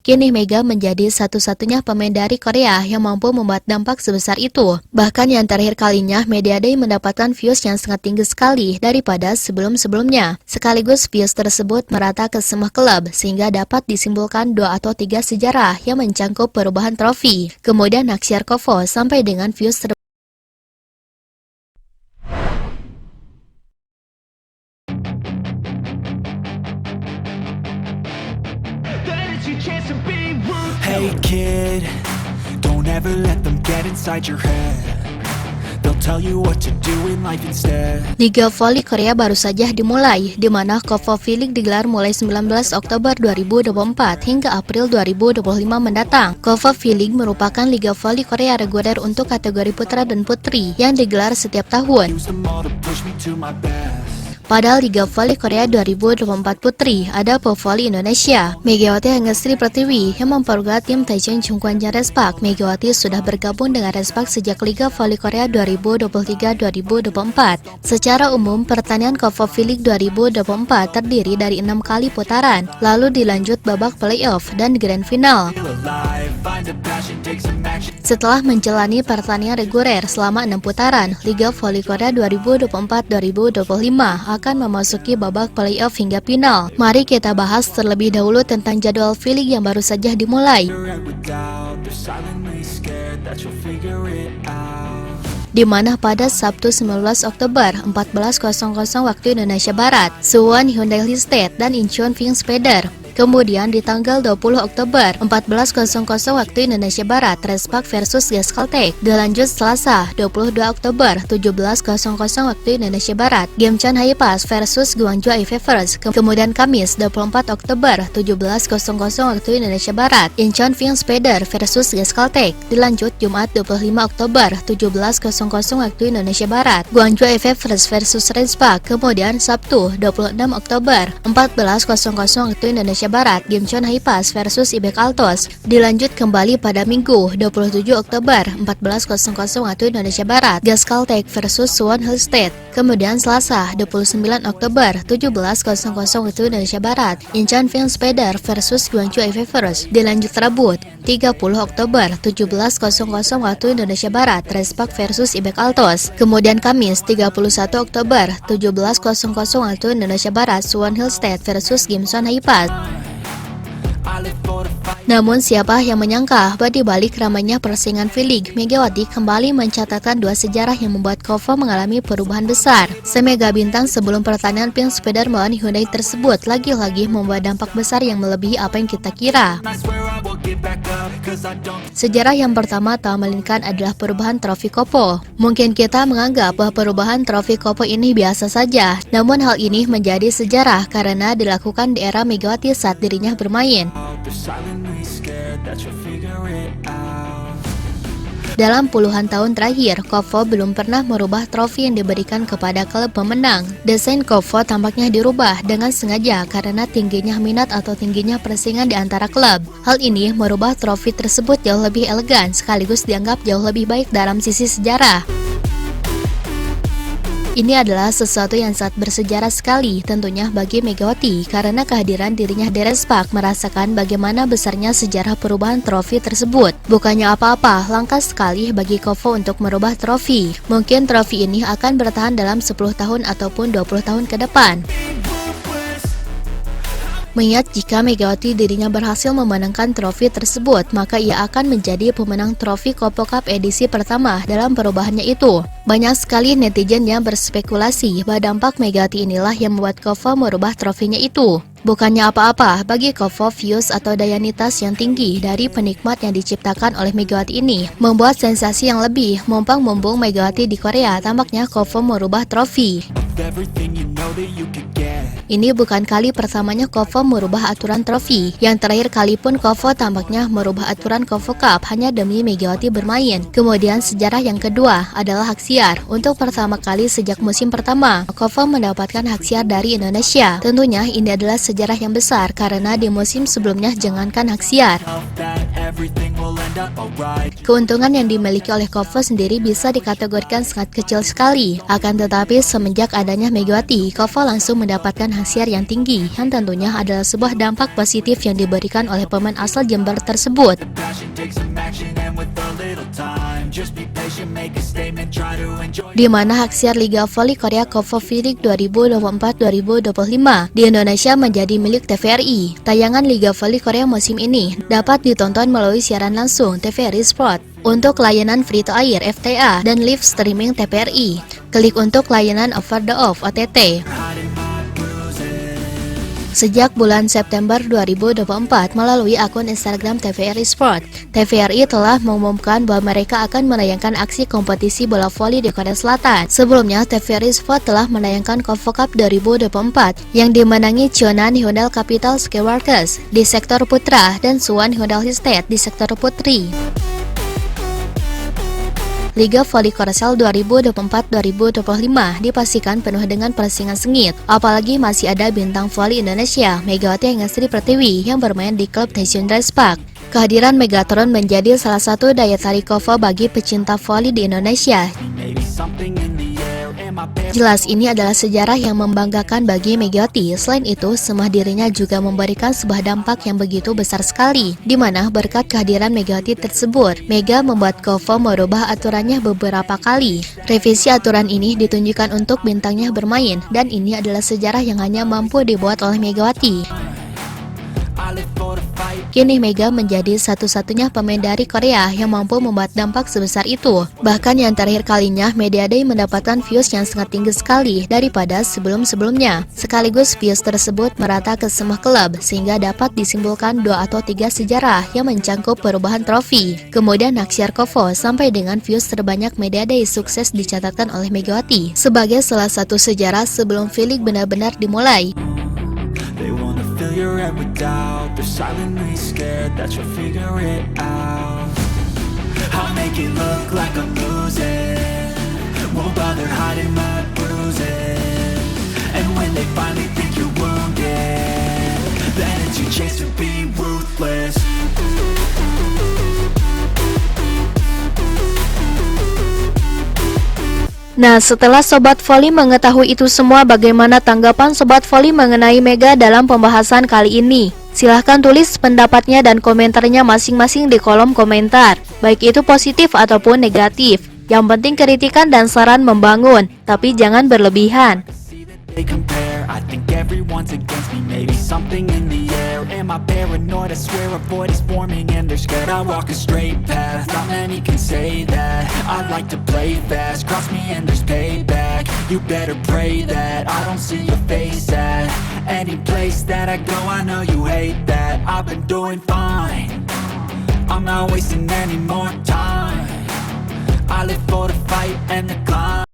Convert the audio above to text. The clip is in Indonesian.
Kini Mega menjadi satu-satunya pemain dari Korea yang mampu membuat dampak sebesar itu. Bahkan yang terakhir kalinya Media Day mendapatkan views yang sangat tinggi sekali daripada sebelum-sebelumnya. Sekaligus views tersebut merata ke semua klub sehingga dapat disimpulkan 2 atau 3 sejarah yang mencangkup perubahan trofi. Kemudian naksir Kovo sampai dengan views Hey kid, don't ever let them get inside your head. They'll tell you what to do in life instead. Liga Voli Korea baru saja dimulai, di mana KOFO V-League digelar mulai 19 Oktober 2024 hingga April 2025 mendatang. KOFO V-League merupakan Liga Voli Korea reguler untuk kategori putra dan putri yang digelar setiap tahun. Use them all to push me to my best. Pada Liga Voli Korea 2024 Putri, ada Povoli Indonesia. Megawati Hangestri Pertiwi yang memperkuat tim Taejeon Jungkwan Respak. Megawati sudah bergabung dengan Respak sejak Liga Voli Korea 2023-2024. Secara umum, pertandingan KOFO V-League 2024 terdiri dari 6 kali putaran, lalu dilanjut babak playoff dan grand final. Feel alive, find a passion, take some action. Setelah menjalani pertandingan reguler selama 6 putaran, Liga Voli Korea 2024-2025 akan memasuki babak playoff hingga final. Mari kita bahas terlebih dahulu tentang jadwal V-League yang baru saja dimulai. They're silently scared that you'll figure it out. Di mana pada Sabtu 19 Oktober 14.00 waktu Indonesia Barat, Suwon Hyundai Listed dan Incheon Speder. Kemudian di tanggal 20 Oktober 14.00 waktu Indonesia Barat, Respak versus Gaskaltek. Dilanjut Selasa 22 Oktober 17.00 waktu Indonesia Barat, Gyeongchon Highpass versus Gwangju Ifevers. Kemudian Kamis 24 Oktober 17.00 waktu Indonesia Barat, Incheon Speder versus Gaskaltek. Dilanjut Jumat 25 Oktober 17.00 waktu Indonesia Barat, Gwangju Ifevers versus Respak. Kemudian Sabtu 26 Oktober 14.00 waktu Indonesia Barat, Gyeongchon Highpass versus Ibek Altos. Dilanjut kembali pada Minggu 27 Oktober 14.00 waktu Indonesia Barat, Gaskaltek versus Suwon Hillstead. Kemudian Selasa 29 Oktober 17.00 waktu Indonesia Barat, Incheon Speder versus Gwangju Ifevers. Dilanjut Rabu 30 Oktober 17.00 waktu Indonesia Barat, Respak versus Ibek Altos. Kemudian Kamis 31 Oktober 17.00 waktu Indonesia Barat, Suwon Hillstead versus Gyeongchon Highpass. Namun siapa yang menyangka bahwa di balik ramainya persaingan V-League, Megawati kembali mencatatkan 2 sejarah yang membuat KOFO mengalami perubahan besar. Semega bintang sebelum pertandingan Speder melawan Hyundai tersebut lagi-lagi membuat dampak besar yang melebihi apa yang kita kira. Sejarah yang pertama tak melainkan adalah perubahan trofi KOFO. Mungkin kita menganggap bahwa perubahan trofi KOFO ini biasa saja, namun hal ini menjadi sejarah karena dilakukan di era Megawati saat dirinya bermain. Dalam puluhan tahun terakhir, KOFO belum pernah merubah trofi yang diberikan kepada klub pemenang. Desain KOFO tampaknya dirubah dengan sengaja karena tingginya minat atau tingginya persaingan di antara klub. Hal ini merubah trofi tersebut jauh lebih elegan sekaligus dianggap jauh lebih baik dalam sisi sejarah. Ini adalah sesuatu yang sangat bersejarah sekali tentunya bagi Megawati karena kehadiran dirinya di Respak merasakan bagaimana besarnya sejarah perubahan trofi tersebut. Bukannya apa-apa, langka sekali bagi KOFO untuk merubah trofi. Mungkin trofi ini akan bertahan dalam 10 tahun ataupun 20 tahun ke depan. Mengingat jika Megawati dirinya berhasil memenangkan trofi tersebut, maka ia akan menjadi pemenang trofi KOFO Cup edisi pertama dalam perubahannya itu. Banyak sekali netizen yang berspekulasi bahwa dampak Megawati inilah yang membuat KOFO merubah trofinya itu. Bukannya apa-apa, bagi KOFO views atau dayanitas yang tinggi dari penikmat yang diciptakan oleh Megawati ini membuat sensasi yang lebih mumpung Megawati di Korea, tampaknya KOFO merubah trofi. Ini bukan kali pertamanya KOFO merubah aturan trofi. Yang terakhir kali pun KOFO tampaknya merubah aturan KOFO Cup hanya demi Megawati bermain. Kemudian sejarah yang kedua adalah hak siar. Untuk pertama kali sejak musim pertama, KOFO mendapatkan hak siar dari Indonesia. Tentunya ini adalah sejarah yang besar karena di musim sebelumnya jangankan hak siar. everything will end up alright. Keuntungan yang dimiliki oleh Kovo sendiri bisa dikategorikan sangat kecil sekali. Akan tetapi semenjak adanya Megawati, Kovo langsung mendapatkan hasil yang tinggi, yang tentunya adalah sebuah dampak positif yang diberikan oleh pemain asal Jember tersebut. Passion takes some action and with a little time, just be patient, make a statement, try to enjoy. Di mana Haksiar Liga Voli Korea Kovo V-League 2024-2025 di Indonesia menjadi milik TVRI. Tayangan Liga Voli Korea musim ini dapat ditonton melalui siaran langsung TVRI Sport. Untuk layanan free to air FTA dan live streaming TVRI, klik untuk layanan over the off OTT. Sejak bulan September 2024 melalui akun Instagram TVRI Sport, TVRI telah mengumumkan bahwa mereka akan menayangkan aksi kompetisi bola voli di Korea Selatan. Sebelumnya, TVRI Sport telah menayangkan Kovo Cup 2024 yang dimenangi Cheonan Hyundai Capital Ski Workers di sektor putra dan Suwon Hyundai Estate di sektor putri. Liga Voli Korsel 2024-2025 dipastikan penuh dengan persaingan sengit, apalagi masih ada bintang voli Indonesia, Megawati Ngastri Pertiwi yang bermain di klub Daejeon Rice Park. Kehadiran Megatron menjadi salah satu daya tarik Kovo bagi pecinta voli di Indonesia. Maybe something in the air, am I better? Jelas ini adalah sejarah yang membanggakan bagi Megawati. Selain itu, semua dirinya juga memberikan sebuah dampak yang begitu besar sekali, di mana berkat kehadiran Megawati tersebut, Mega membuat Kovo merubah aturannya beberapa kali. Revisi aturan ini ditunjukkan untuk bintangnya bermain, dan ini adalah sejarah yang hanya mampu dibuat oleh Megawati. I live for the fight. Kini Mega menjadi satu-satunya pemain dari Korea yang mampu membuat dampak sebesar itu. Bahkan yang terakhir kalinya, Media Day mendapatkan views yang sangat tinggi sekali daripada sebelum-sebelumnya. Sekaligus views tersebut merata ke semua klub, sehingga dapat disimpulkan 2 atau 3 sejarah yang mencangkup perubahan trofi. Kemudian Haksiar Kovo sampai dengan views terbanyak Media Day sukses dicatatkan oleh Megawati sebagai salah satu sejarah sebelum V-League benar-benar dimulai. They wanna fill your head with doubt. They're silently scared that you'll figure it out. I'll make it look like I'm losing. Won't bother hiding my bruises. And when they finally think you're wounded, then it's your chance to be ruthless. Nah, setelah Sobat Voli mengetahui itu semua, bagaimana tanggapan Sobat Voli mengenai Mega dalam pembahasan kali ini? Silahkan tulis pendapatnya dan komentarnya masing-masing di kolom komentar, baik itu positif ataupun negatif. Yang penting kritikan dan saran membangun, tapi jangan berlebihan. They compare, I think everyone's against me. Maybe something in the air. Am I paranoid? I swear a void is forming and they're scared. I walk a straight path, not many can say that. I like to play fast, cross me and there's payback. You better pray that I don't see your face at any place that I go. I know you hate that. I've been doing fine, I'm not wasting any more time. I live for the fight and the climb.